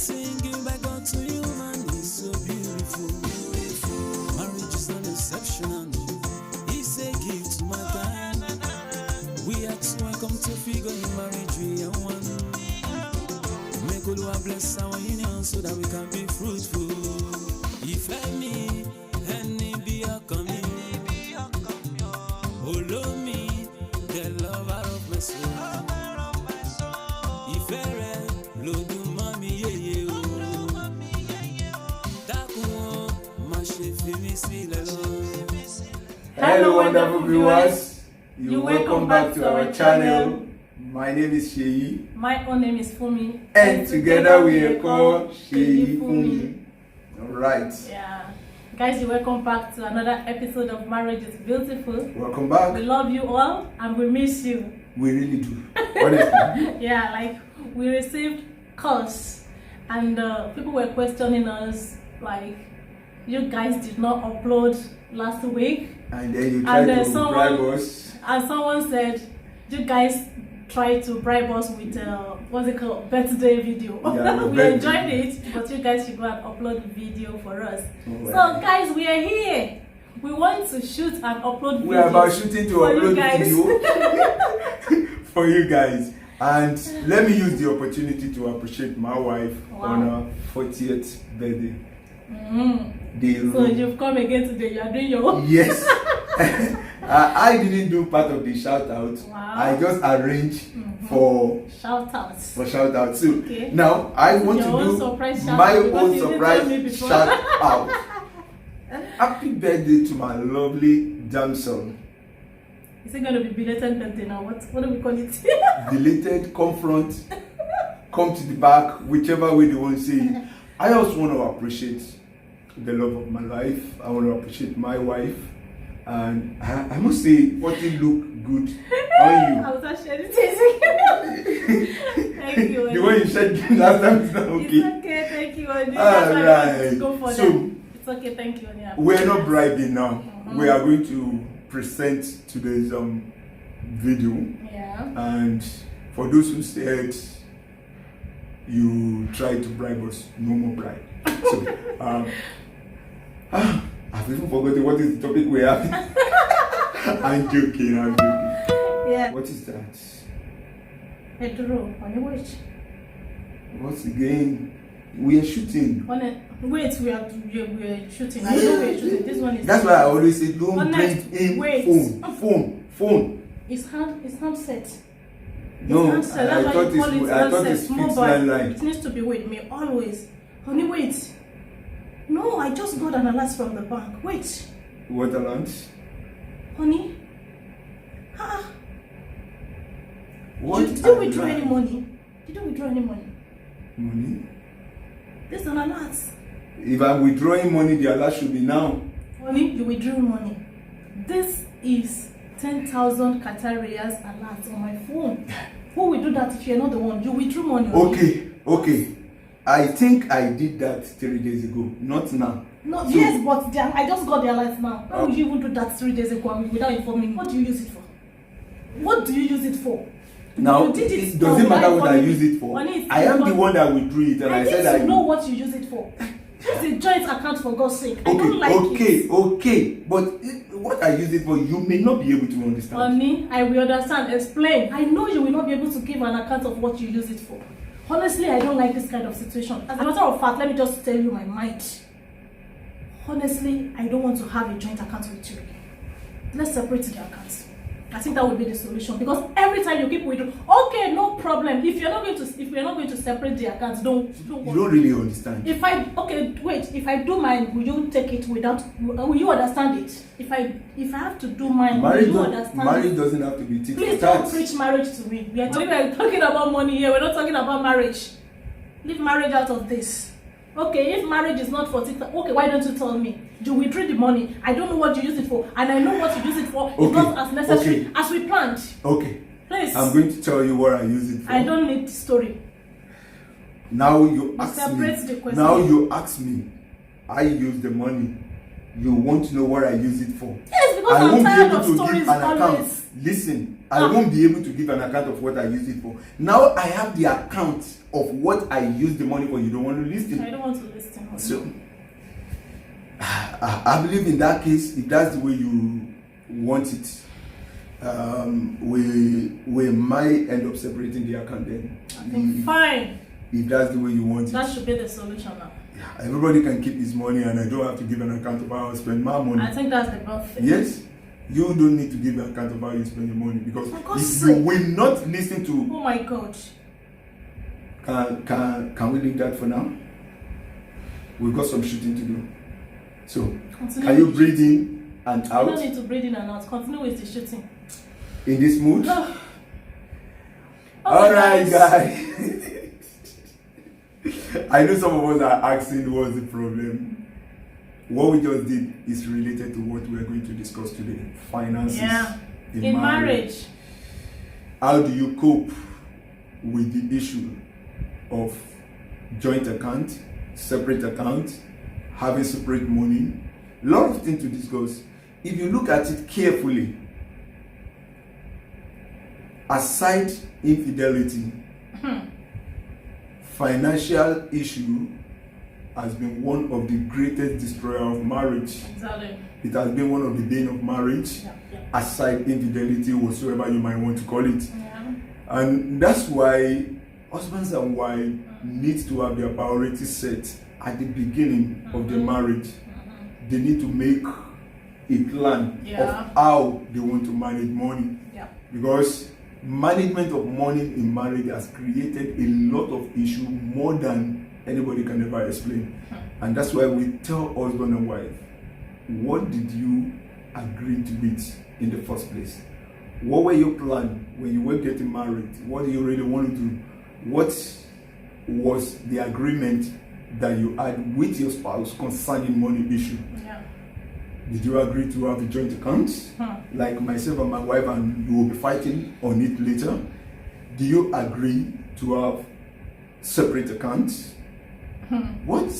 Singing back God to you, man, it's so beautiful. Marriage is not exceptional. It's a gift to my time. We are two and come to figure in marriage we are one. Make Oluwa bless our union so that we can be fruitful. If any be a coming, follow me, the lover of my soul. If ever lodu mami ye o, takun ma she fi mi sílẹ̀ lọ. Hello wonderful viewers, you're welcome back to our channel. My name is Sheyi. My own name is Fumi. And together we are called Sheyi Fumi. Alright. Yeah. Guys, you're welcome back to another episode of Marriage is Beautiful. Welcome back. We love you all and we miss you. We really do. Honestly. Yeah, like we received calls and people were questioning us like, you guys did not upload last week. And then you tried to bribe us. And someone said, you guys tried to bribe us with what's it called, birthday video. Yeah, we enjoyed it, but you guys should go and upload video for us. Oh, so guys, we are here. We want to shoot and upload video. We are about shooting to upload video for you guys. And let me use the opportunity to appreciate my wife on her 40th birthday. So you've come again today, you are doing your own? Yes. I didn't do part of the shout out. Wow. I just arranged for shout outs. So Okay. now I want to do my own surprise shout out. Happy birthday to my lovely damsel. Is it going to be belated birthday now? What do we call it? Belated, confront, come to the back, whichever way they want to say it. I also want to appreciate the love of my life. I want to appreciate my wife. And I must say, what it look good on you. I was not shedding tears. Thank you. The one you shed last time is not okay. It's okay, thank you. That's why I wanted to go for so, that. It's okay, thank you. We're not bribing now. We are going to present today's video. Yeah. And for those who said you tried to bribe us, no more bribe. So, I've even forgotten what is the topic we're having. I'm joking. Yeah. What is that? Pedro, on your watch. What's again? We are shooting. Wait, we are shooting. I know we are shooting. This one is. That's why I always say don't bring in phone. It's handset. No, I thought it's mobile. landline. It needs to be with me always. Honey, wait. No, I just got an alert from the bank. Wait. What alert? Honey? What? Did you withdraw any money? Did you withdraw any money? Money? There's an alert. If I'm withdrawing money, the alert should be now. Honey, you withdrew money. This is 10,000 Qatar Riyals alert on my phone. Who will do that if you're not the one? You withdrew money. Okay. I think I did that 3 days ago, not now. No, so, yes, but I just got the alert now. Why would you even do that 3 days ago without informing me? What do you use it for? What do you use it for? Now, it doesn't matter what I use it for. I am the one that withdrew it, and I said I know what you use it for. It's a joint account, for God's sake. I don't like it. Okay. But what I use it for, you may not be able to understand. Honey, I will understand. Explain. I know you will not be able to give an account of what you use it for. Honestly, I don't like this kind of situation. As a matter of fact, let me just tell you my mind. Honestly, I don't want to have a joint account with you. Let's separate the accounts. I think that would be the solution, because every time you keep withdrawing, okay, no problem. If you're not going to separate the accounts, don't you don't really understand. If I do mine, will you take it without? Will you understand it? If I have to do mine, will you understand? Marriage doesn't have to be tit for tat. Please don't preach marriage to me. We are talking about money here. We're not talking about marriage. Leave marriage out of this. Okay, if marriage is not for TikTok, okay, why don't you tell me? You withdraw the money. I don't know what you use it for, and I know what you use it for. It's not as necessary as we planned. Okay. Please. I'm going to tell you what I use it for. I don't need the story. Now you ask me. The question. Now you ask me. I use the money. You want to know what I use it for. Yes, because I'm tired of stories always. listen, I won't be able to give an account of what I used it for. Now I have the account of what I used the money for. You don't want to listen. I don't want to listen. So I believe in that case, if that's the way you want it, we might end up separating the account then. I think fine. If that's the way you want it. That should be the solution now. Yeah, everybody can keep his money and I don't have to give an account of how I spend my money. I think that's the best thing. Yes, you don't need to give an account of how you spend your money, because if you will not listen to... Oh my God. Can we leave that for now? We've got some shooting to do. So, Continue. Can you breathe in and out? You don't need to breathe in and out. Continue with the shooting. In this mood? Alright, guys. I know some of us are asking what's the problem. What we just did is related to what we are going to discuss today. Finances in marriage. How do you cope with the issue of joint account, separate account, having separate money? A lot of things to discuss. If you look at it carefully, aside infidelity, financial issue has been one of the greatest destroyer of marriage. Exactly. It has been one of the bane of marriage, aside infidelity, whatsoever you might want to call it. Yeah. And that's why husbands and wives need to have their priorities set at the beginning of their marriage. They need to make a plan of how they want to manage money. Yeah. Because management of money in marriage has created a lot of issues, more than anybody can ever explain. And that's why we tell husband and wife, what did you agree to it in the first place? What were your plans when you were getting married? What do you really want to do? What was the agreement that you had with your spouse concerning money issue? Yeah. Did you agree to have a joint account, like myself and my wife, and you will be fighting on it later? Do you agree to have separate accounts? What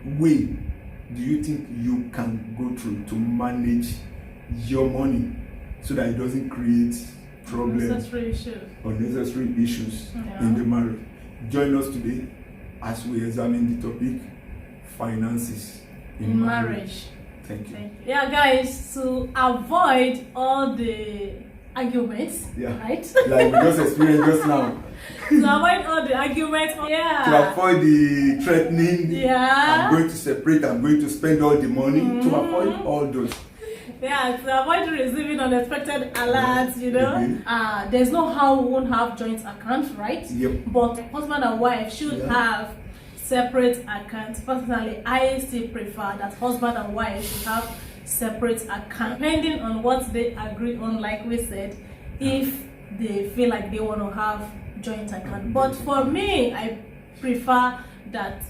way do you think you can go through to manage your money so that it doesn't create problems, unnecessary issues in the marriage? Join us today as we examine the topic, finances in marriage. Thank you. Yeah, guys, to avoid all the arguments, right? Like we just experienced just now. To avoid all the arguments, To avoid the threatening, I'm going to separate, I'm going to spend all the money, to avoid all those. Yeah, to avoid receiving unexpected alerts, you know. There's no how we won't have joint accounts, right? Yep. But husband and wife should have separate accounts. Personally, I still prefer that husband and wife should have separate accounts, depending on what they agree on, like we said, if they feel like they want to have joint account. But for me, I prefer that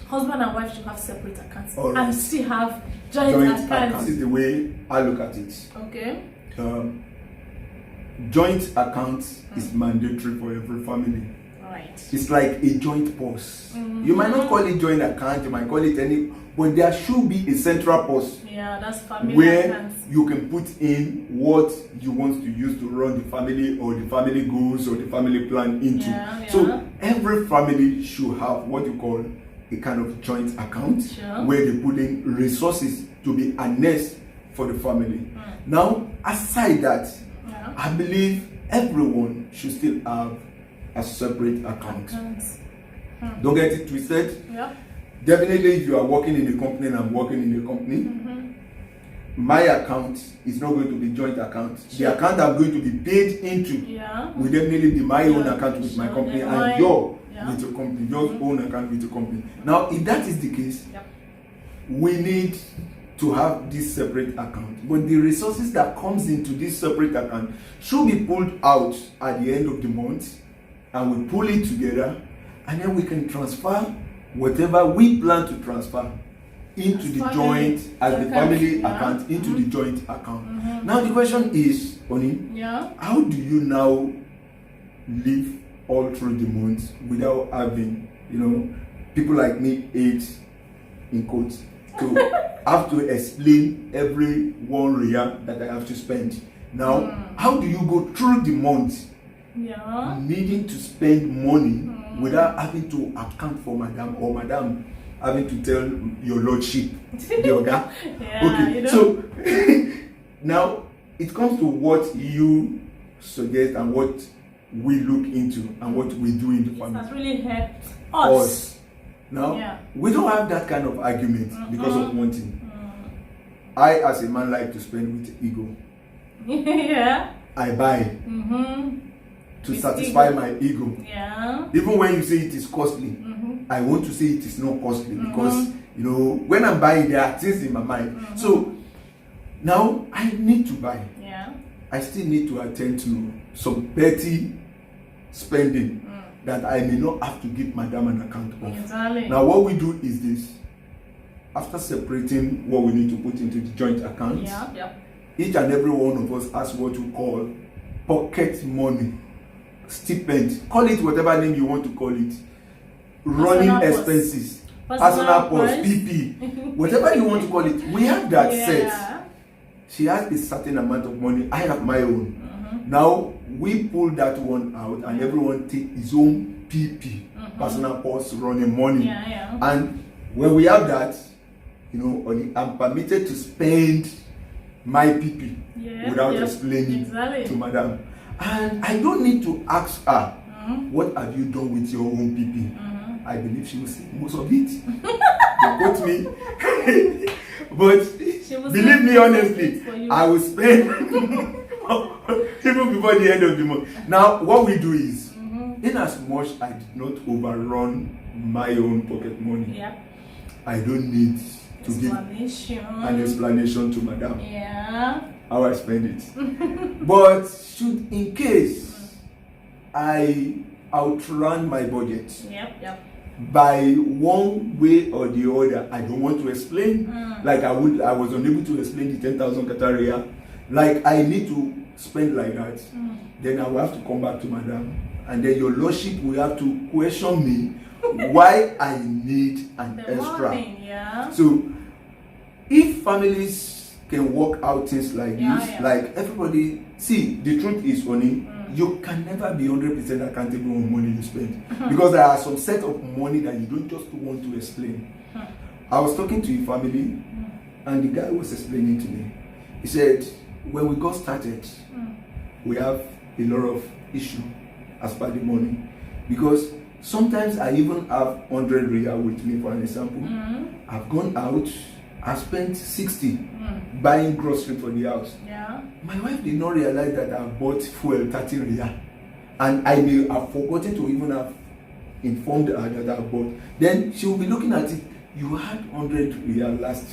husband and wife should have separate accounts and still have joint accounts. This is the way I look at it. Okay. Joint accounts is mandatory for every family. Right. It's like a joint purse. You might not call it joint account, you might call it any, but there should be a central purse. Yeah, that's family where accounts. You can put in what you want to use to run the family, or the family goals, or the family plan into. So every family should have what you call a kind of joint account where they put in resources to be harnessed for the family. Now, aside that, I believe everyone should still have a separate account. Don't get it twisted. Definitely, if you are working in a company and I'm working in a company, my account is not going to be joint account. The account I'm going to be paid into will definitely be my own account with my company, and your with your company, your own account with your company. Now, if that is the case, we need to have this separate account. But the resources that comes into this separate account should be pulled out at the end of the month, and we pull it together, and then we can transfer whatever we plan to transfer into the joint, as the family account, into the joint account. Now the question is, Oni, how do you now live all through the month without having, people like me, in quotes, to have to explain every 1 riyal that I have to spend? Now, how do you go through the month needing to spend money without having to account for madam, or madam having to tell your lordship, the order? Okay, so now it comes to what you suggest and what we look into and what we do in the family. It has really helped us. Now, we don't have that kind of argument because of one thing. I, as a man, like to spend with ego. I buy to with satisfy ego. My ego. Even when you say it is costly, I want to say it is not costly because, you know, when I'm buying, there are things in my mind. So now I need to buy. I still need to attend to some petty spending that I may not have to give madam an account of. Exactly. Now what we do is this. After separating what we need to put into the joint account, each and every one of us has what we call pocket money, stipend, call it whatever name you want to call it, running expenses, personal purse, PP, whatever you want to call it. We have that set. She has a certain amount of money. I have my own. Now we pull that one out, and everyone take his own PP, personal purse, running money. And when we have that, you know, I'm permitted to spend my PP without explaining to madam. And I don't need to ask her, what have you done with your own PP? I believe she will say most of it. They quote me. But believe me honestly, I will spend even before the end of the month. Now, what we do is, in as much I did not overrun my own pocket money, I don't need to give an explanation to madam how I spend it. But should in case I outrun my budget by one way or the other, I don't want to explain. Like I was unable to explain the 10,000 Qatari. Like I need to spend like that. Then I will have to come back to madam, and then your lordship will have to question me why I need an extra. So if families can work out things like this, like everybody, see, the truth is, only you can never be 100% accountable on money you spend, because there are some set of money that you don't just want to explain. I was talking to a family, and the guy was explaining to me. He said, when we got started, we have a lot of issue as per the money, because sometimes I even have 100 riyal with me, for an example. I've gone out, I spent 60 buying grocery for the house. My wife did not realize that I bought fuel 30 riyal, and I may have forgotten to even have informed her that I bought. Then she will be looking at it. You had 100 riyal last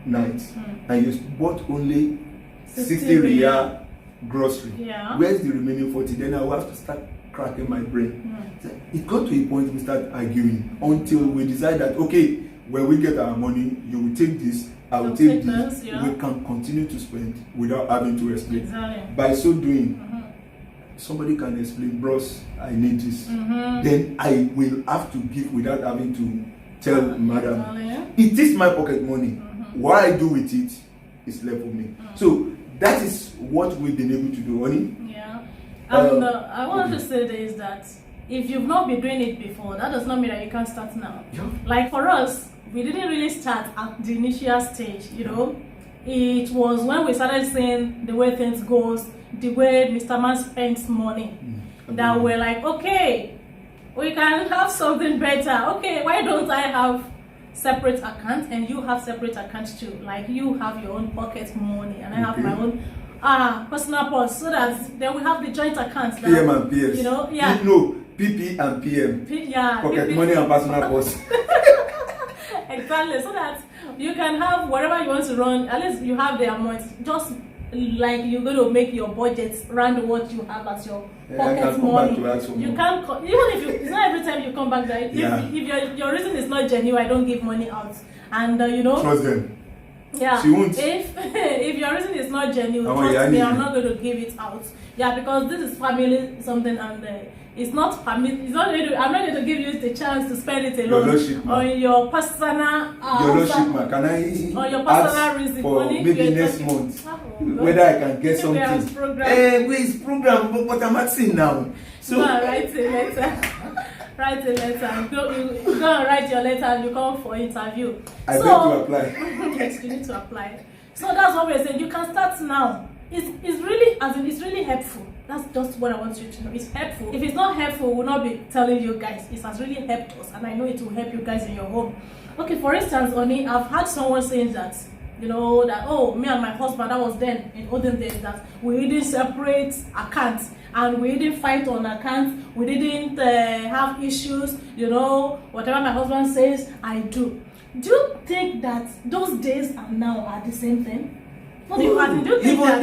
night, and you bought only 60 riyal grocery. Where's the remaining 40? Then I will have to start cracking my brain. It got to a point we start arguing until we decide that, okay, when we get our money, you will take this, I will take this. We can continue to spend without having to explain. By so doing, somebody can explain, bros, I need this. Then I will have to give without having to tell madam. It is my pocket money. What I do with it is left for me. So that is what we've been able to do, honey. And I want to say this, that if you've not been doing it before, that does not mean that you can't start now. Like for us, we didn't really start at the initial stage, you know. It was when we started seeing the way things goes, the way Mr. Man spends money, that we're like, okay, we can have something better. Okay, why don't I have separate accounts and you have separate accounts too? Like you have your own pocket money and I have my own personal purse, so that then we have the joint accounts. That, PM and PS. You know, No, PP and PM. Pocket PP. Money and personal purse. Exactly, so that you can have whatever you want to run, at least you have the amount, just like you're going to make your budget around what you have as your pocket money. You can't, even if it's not every time you come back there, if your reason is not genuine, I don't give money out. And you know, trust them. She won't. If your reason is not genuine, trust me, I'm not going to give it out. Because this is family something, and it's not permit. It's not going to, I'm not going to give you the chance to spend it alone on your personal. Your lordship, man, can I on your personal reason for maybe next month? whether I can get something. It's program, but I'm asking now. So go and write a letter. Write a letter. Go and write your letter and you come for interview. I beg to apply. Yes, you need to apply. So that's what we're saying. You can start now. It's really, as in, it's really helpful. That's just what I want you to know. It's helpful. If it's not helpful, we'll not be telling you guys. It has really helped us, and I know it will help you guys in your home. Okay, for instance, Oni, I've had someone saying that, you know, that, oh, me and my husband, that was then in olden days, that we didn't separate accounts and we didn't fight on accounts, we didn't have issues, you know, whatever my husband says, I do. Do you think that those days and now are the same thing? What do you think that?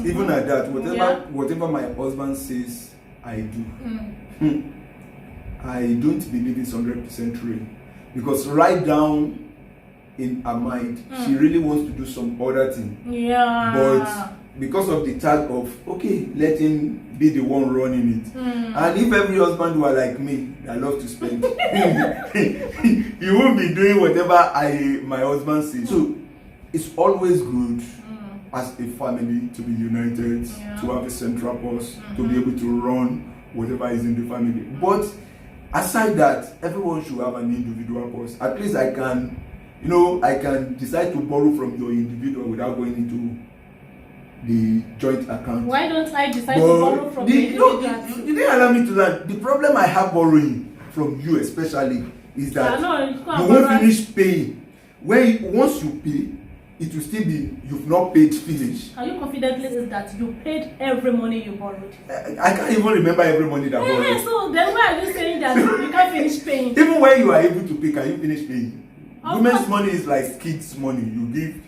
Even at that, whatever my husband says, I do. I don't believe it's 100% real. Because right down in her mind, she really wants to do some other thing. Yeah. But because of the tag of, okay, let him be the one running it. And if every husband were like me, I love to spend, he won't be doing whatever my husband says. So it's always good as a family to be united, to have a central boss, to be able to run whatever is in the family. But aside that, everyone should have an individual boss. At least I can, you know, I can decide to borrow from your individual without going into the joint account. Why don't I decide to borrow from the individual? You didn't allow me to learn. The problem I have borrowing from you especially is that you won't finish paying. Once you pay, it will still be you've not paid finish. Are you confidently saying that you paid every money you borrowed? I can't even remember every money that I borrowed. So then why are you saying that you can't finish paying? Even when you are able to pay, can you finish paying? Women's money is like kids' money. You give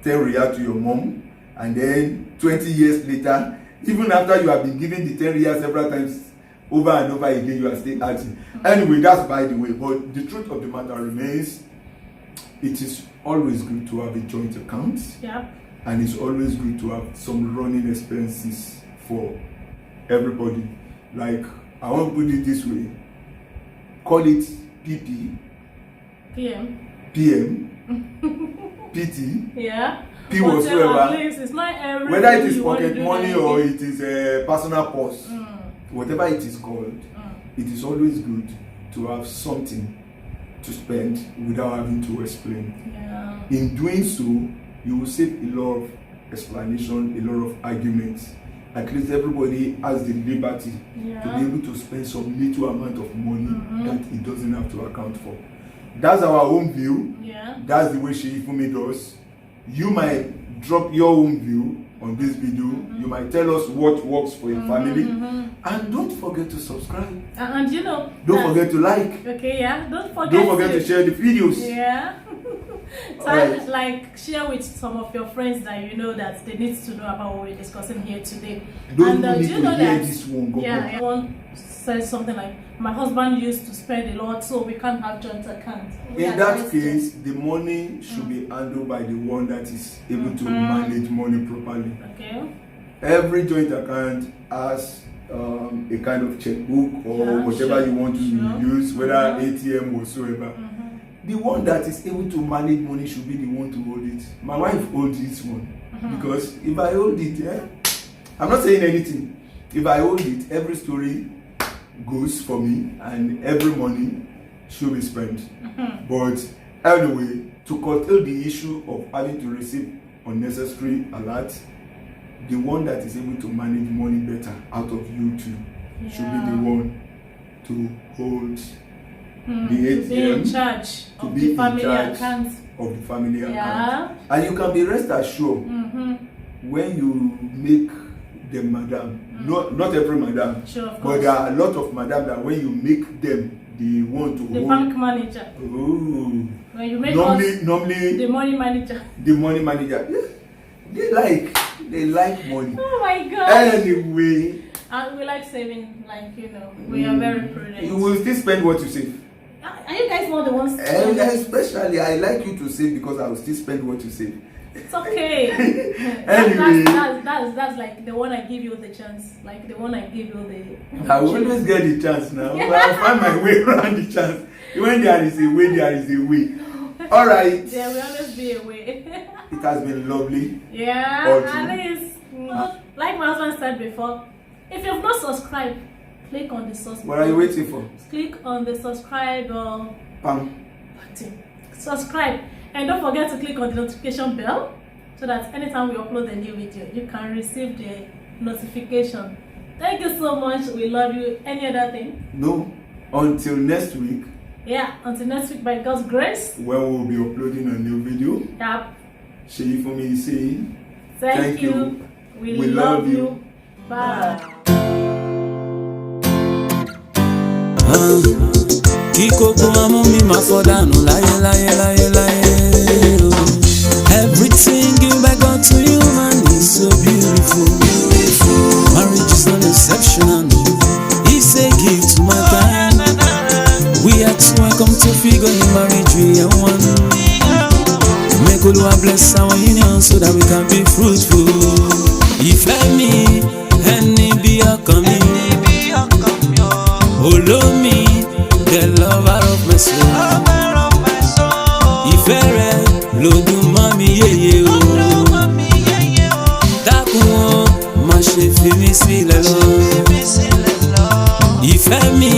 10 riyal to your mom, and then 20 years later, even after you have been giving the 10 riyal several times over and over again, you are still asking. Anyway, that's by the way. But the truth of the matter remains, it is always good to have a joint account. Yeah. And it's always good to have some running expenses for everybody. Like, I want to put it this way. Call it PP. PM. PT. Yeah. P whatsoever. At least it's not every whether it is pocket money or it is a personal purse. Whatever it is called, it is always good to have something to spend without having to explain. Yeah. In doing so, you will save a lot of explanation, a lot of arguments. At least everybody has the liberty to be able to spend some little amount of money that it doesn't have to account for. That's our own view. Yeah. That's the way she Ifumi does. You might drop your own view on this video. You might tell us what works for your family. And don't forget to subscribe. And you know, don't forget to like. Okay, yeah. Don't forget to share the videos. Yeah. So right. Like share with some of your friends that you know that they need to know about what we're discussing here today. Don't and need do you know to hear that this one. One says something like, my husband used to spend a lot, so we can't have joint accounts. In that case, the money should be handled by the one that is able to manage money properly. Okay. Every joint account has a kind of checkbook or whatever you want to use, whether ATM whatsoever. The one that is able to manage money should be the one to hold it. My wife holds this one because if I hold it, I'm not saying anything. If I hold it, every story goes for me and every money should be spent. But anyway, to curtail the issue of having to receive unnecessary alerts, the one that is able to manage money better out of you two should be the one to hold the ATM, to be in charge of the family account. And you can be rest assured when you make them madam, not every madam, but there are a lot of madam that when you make them the one to the hold bank manager. When you make normally the money manager. The money manager. They like money. Oh my God. Anyway. And we like saving, like, you know, we are very prudent. You will still spend what you save. Are you guys not the ones? Especially, I like you to save because I will still spend what you save. It's okay. Anyway. That's like the one I give you the chance. Like the one I give you the... I will always get the chance now. I'll find my way around the chance. When there is a way, there is a way. Alright. There will always be a way. It has been lovely. Yeah, All at true. least, like my husband said before, if you've not subscribed, click on the subscribe. What are you waiting for? Click on the subscribe Pam. button. Subscribe, and don't forget to click on the notification bell so that anytime we upload a new video, you can receive the notification. Thank you so much. We love you. Any other thing? No. Until next week. Yeah, until next week, by God's grace. Where we'll be uploading a new video. Yep. Ṣèyí fún mi say. Thank you. We love you. Bye. Kí kókó ọmọ mi máa fọ́ dànù láyé. Everything given by God to you, man, is so beautiful. Marriage is not exceptional. It's a gift to my time. We are two and come to figure in marriage we are one. Make Oluwa bless our union so that we can be fruitful. Ìfẹ́ mi, ẹni bí ọkàn mi. Olómi, the lover of my soul. Ìfẹ́ rẹ ló dùn mọ́ mi yéye o. Dákun o, má ṣe fi mí sílẹ̀ lọ. Ìfẹ́ mi.